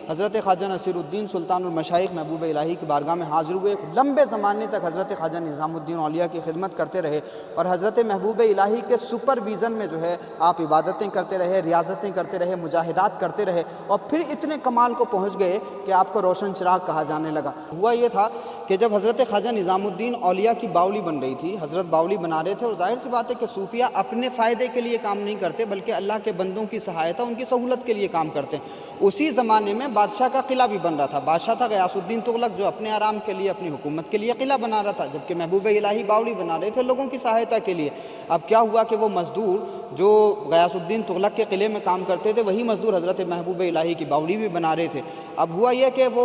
حضرت خواجہ نصیر الدین سلطان المشائخ محبوب الہی کی بارگاہ میں حاضر ہوئے۔ لمبے زمانے تک حضرت خواجہ نظام الدین اولیاء کی خدمت کرتے رہے اور حضرت محبوب الہی کے سپرویژن میں جو ہے آپ عبادتیں کرتے رہے، ریاضتیں کرتے رہے، مجاہدات کرتے رہے اور پھر اتنے کمال کو پہنچ گئے کہ آپ کو روشن چراغ کہا جانے لگا۔ ہوا یہ تھا کہ جب حضرت خواجہ نظام الدین اولیاء کی باولی بن رہی تھی، حضرت باولی بنا رہے تھے، اور ظاہر سی بات ہے کہ صوفیہ اپنے فائدے کے لیے کام نہیں کرتے بلکہ اللہ کے بندوں کی سہایتا، ان کی سہولت کے لیے کام کرتے ہیں۔ اسی زمانے میں بادشاہ کا قلعہ بھی بن رہا تھا۔ بادشاہ تھا غیاث الدین تغلق جو اپنے آرام کے لیے، اپنی حکومت کے لیے قلعہ بنا رہا تھا، جبکہ محبوب الہی باولی بنا رہے تھے لوگوں کی سہایتا کے لیے۔ اب کیا ہوا کہ وہ مزدور جو غیاث الدین تغلق کے قلعے میں کام کرتے تھے وہی مزدور حضرت محبوب الہی کی باولی بھی بنا رہے تھے۔ اب ہوا یہ کہ وہ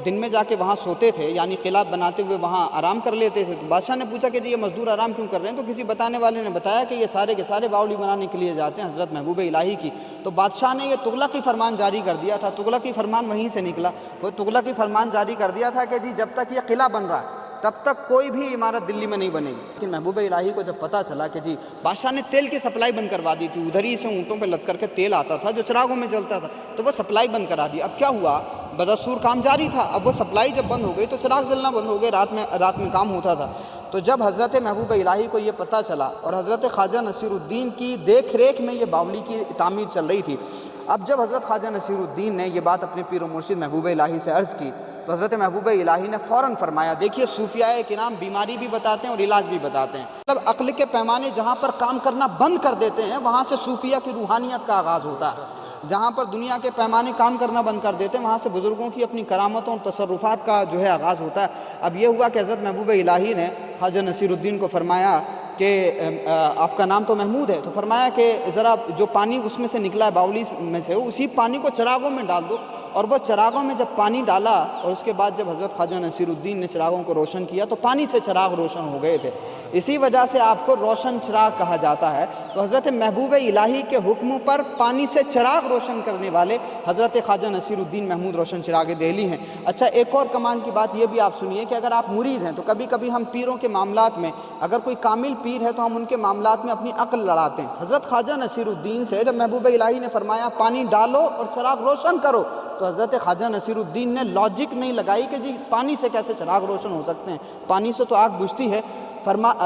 دن میں جا کے وہاں سوتے تھے، یعنی قلعہ بناتے ہوئے وہاں آرام کر لیتے تھے۔ تو بادشاہ نے پوچھا کہ جی یہ مزدور آرام کیوں کر رہے ہیں؟ تو کسی بتانے والے نے بتایا کہ یہ سارے کے سارے باولی بنانے کے لیے جاتے ہیں حضرت محبوب الہی کی۔ تو بادشاہ نے یہ تغلقی فرمان جاری کر دیا تھا، تغلقی فرمان وہیں سے نکلا۔ وہ تغلقی فرمان جاری کر دیا تھا کہ جی جب تک یہ قلعہ بن رہا ہے تب تک کوئی بھی عمارت دلی میں نہیں بنے گی۔ لیکن محبوب الہی کو جب پتہ چلا کہ جی بادشاہ نے تیل کی سپلائی بند کروا دی تھی، ادھر ہی سے اونٹوں پہ لد کر کے تیل آتا تھا جو چراغوں میں جلتا تھا، تو وہ سپلائی بند کرا دی۔ اب کیا ہوا، بدستور کام جاری تھا، اب وہ سپلائی جب بند ہو گئی تو چراغ جلنا بند ہو گئے، رات میں کام ہوتا تھا۔ تو جب حضرت محبوب الہی کو یہ پتہ چلا اور حضرت خواجہ نصیر الدین کی دیکھ ریکھ میں یہ باولی کی تعمیر چل رہی تھی، اب جب حضرت خواجہ نصیر الدین نے یہ بات اپنے پیر و مرشد محبوب الہی سے عرض کی تو حضرت محبوب الہی نے فوراً فرمایا، دیکھیے صوفیاء کرام بیماری بھی بتاتے ہیں اور علاج بھی بتاتے ہیں۔ مطلب عقل کے پیمانے جہاں پر کام کرنا بند کر دیتے ہیں وہاں سے صوفیہ کی روحانیت کا آغاز ہوتا ہے۔ جہاں پر دنیا کے پیمانے کام کرنا بند کر دیتے ہیں وہاں سے بزرگوں کی اپنی کرامتوں اور تصرفات کا جو ہے آغاز ہوتا ہے۔ اب یہ ہوا کہ حضرت محبوب الہی نے خواجہ نصیر الدین کو فرمایا کہ آپ کا نام تو محمود ہے، تو فرمایا کہ ذرا جو پانی اس میں سے نکلا ہے باولی میں سے اسی پانی کو چراغوں میں ڈال دو۔ اور وہ چراغوں میں جب پانی ڈالا اور اس کے بعد جب حضرت خواجہ نصیر الدین نے چراغوں کو روشن کیا تو پانی سے چراغ روشن ہو گئے تھے، اسی وجہ سے آپ کو روشن چراغ کہا جاتا ہے۔ تو حضرت محبوب الہی کے حکم پر پانی سے چراغ روشن کرنے والے حضرت خواجہ نصیر الدین محمود روشن چراغ دہلی ہیں۔ اچھا ایک اور کمال کی بات یہ بھی آپ سنیے کہ اگر آپ مرید ہیں تو کبھی کبھی ہم پیروں کے معاملات میں، اگر کوئی کامل پیر ہے تو ہم ان کے معاملات میں اپنی عقل لڑاتے ہیں۔ حضرت خواجہ نصیر الدین سے جب محبوب الہی نے فرمایا پانی ڈالو اور چراغ روشن کرو تو حضرت خواجہ نصیر الدین نے لاجک نہیں لگائی کہ جی پانی سے کیسے چراغ روشن ہو سکتے ہیں، پانی سے تو آگ بجھتی ہے۔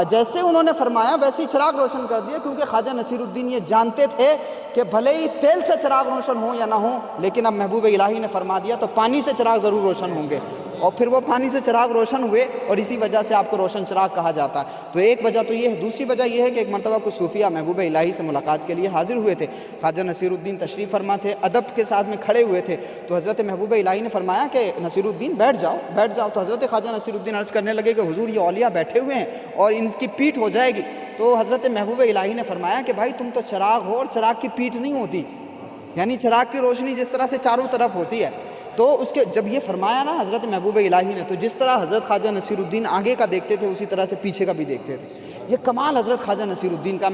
جیسے انہوں نے فرمایا ویسے ہی چراغ روشن کر دیا، کیونکہ خواجہ نصیر الدین یہ جانتے تھے کہ بھلے ہی تیل سے چراغ روشن ہو یا نہ ہو لیکن اب محبوب الہی نے فرما دیا تو پانی سے چراغ ضرور روشن ہوں گے، اور پھر وہ پانی سے چراغ روشن ہوئے اور اسی وجہ سے آپ کو روشن چراغ کہا جاتا ہے۔ تو ایک وجہ تو یہ ہے، دوسری وجہ یہ ہے کہ ایک مرتبہ کچھ صوفیہ محبوب الہی سے ملاقات کے لیے حاضر ہوئے تھے، خواجہ نصیر الدین تشریف فرما تھے، ادب کے ساتھ میں کھڑے ہوئے تھے، تو حضرت محبوب الہی نے فرمایا کہ نصیر الدین بیٹھ جاؤ۔ تو حضرت خواجہ نصیر الدین عرض کرنے لگے کہ حضور یہ اولیاء بیٹھے ہوئے ہیں اور ان کی پیٹھ ہو جائے گی۔ تو حضرت محبوب الہی نے فرمایا کہ بھائی تم تو چراغ ہو اور چراغ کی پیٹھ نہیں ہوتی، یعنی چراغ کی روشنی جس طرح سے چاروں طرف ہوتی ہے، تو اس کے جب یہ فرمایا نا حضرت محبوب الہی نے تو جس طرح حضرت خواجہ نصیر الدین آگے کا دیکھتے تھے اسی طرح سے پیچھے کا بھی دیکھتے تھے۔ یہ کمال حضرت خواجہ نصیر الدین کا